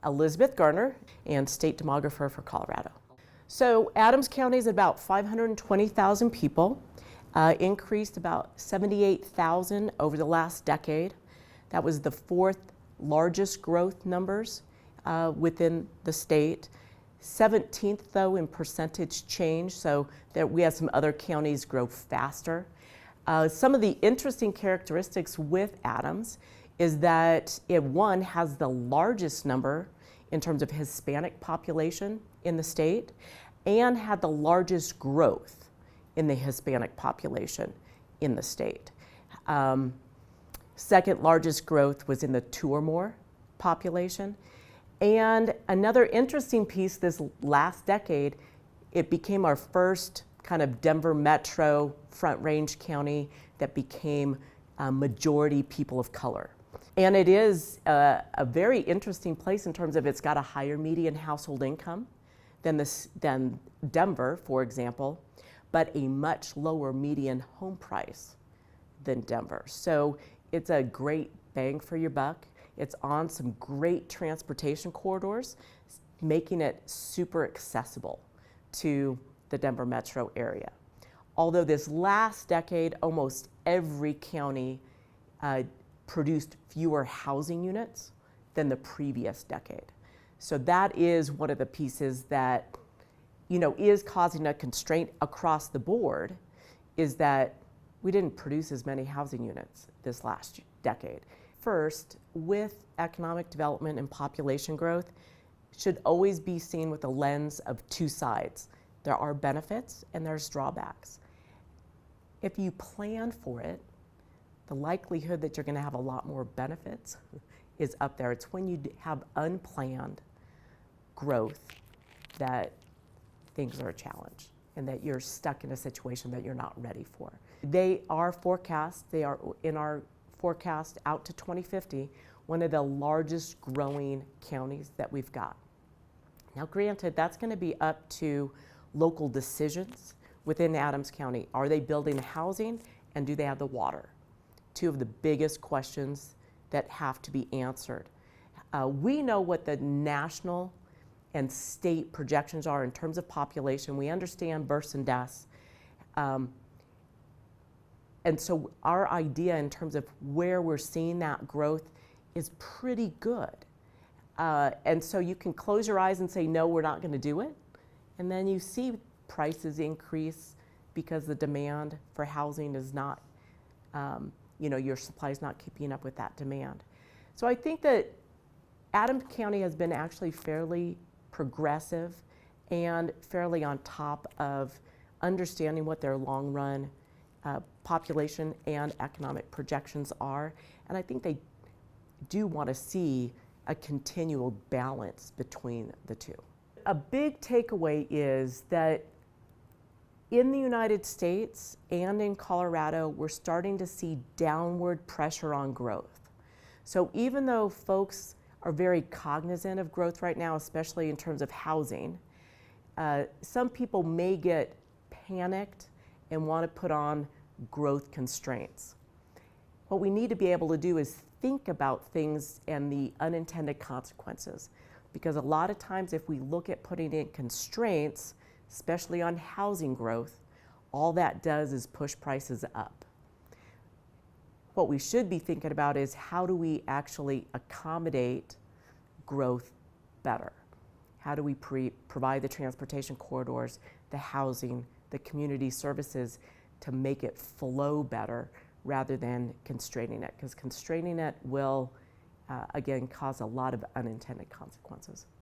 Elizabeth Garner, and state demographer for Colorado. So Adams County is about 520,000 people, increased about 78,000 over the last decade. That was the fourth largest growth numbers within the state. 17th though in percentage change, so that we have some other counties grow faster. Some of the interesting characteristics with Adams is that it, one, has the largest number in terms of Hispanic population in the state, and had the largest growth in the Hispanic population in the state. Second largest growth was in the 2 or more population. And another interesting piece this last decade, it became our first kind of Denver Metro Front Range county that became majority people of color. And it is a very interesting place in terms of it's got a higher median household income than Denver, for example, but a much lower median home price than Denver. So it's a great bang for your buck. It's on some great transportation corridors, making it super accessible to the Denver metro area. Although this last decade, almost every county produced fewer housing units than the previous decade. So that is one of the pieces that, is causing a constraint across the board, is that we didn't produce as many housing units this last decade. First, with economic development and population growth, should always be seen with a lens of two sides. There are benefits and there's drawbacks. If you plan for it, the likelihood that you're going to have a lot more benefits is up there. It's when you have unplanned growth that things are a challenge and that you're stuck in a situation that you're not ready for. They are in our forecast out to 2050, one of the largest growing counties that we've got. Now granted, that's going to be up to local decisions within Adams County. Are they building housing, and do they have the water? Two of the biggest questions that have to be answered. We know what the national and state projections are in terms of population. We understand births and deaths. And so our idea in terms of where we're seeing that growth is pretty good. And so you can close your eyes and say, no, we're not going to do it. And then you see prices increase because the demand for housing is not, your supply is not keeping up with that demand. So I think that Adams County has been actually fairly progressive and fairly on top of understanding what their long run population and economic projections are. And I think they do want to see a continual balance between the two. A big takeaway is that in the United States and in Colorado, we're starting to see downward pressure on growth. So even though folks are very cognizant of growth right now, especially in terms of housing, some people may get panicked and want to put on growth constraints. What we need to be able to do is think about things and the unintended consequences. Because a lot of times if we look at putting in constraints, especially on housing growth, all that does is push prices up. What we should be thinking about is how do we actually accommodate growth better? How do we provide the transportation corridors, the housing, the community services to make it flow better rather than constraining it? Because constraining it will, again, cause a lot of unintended consequences.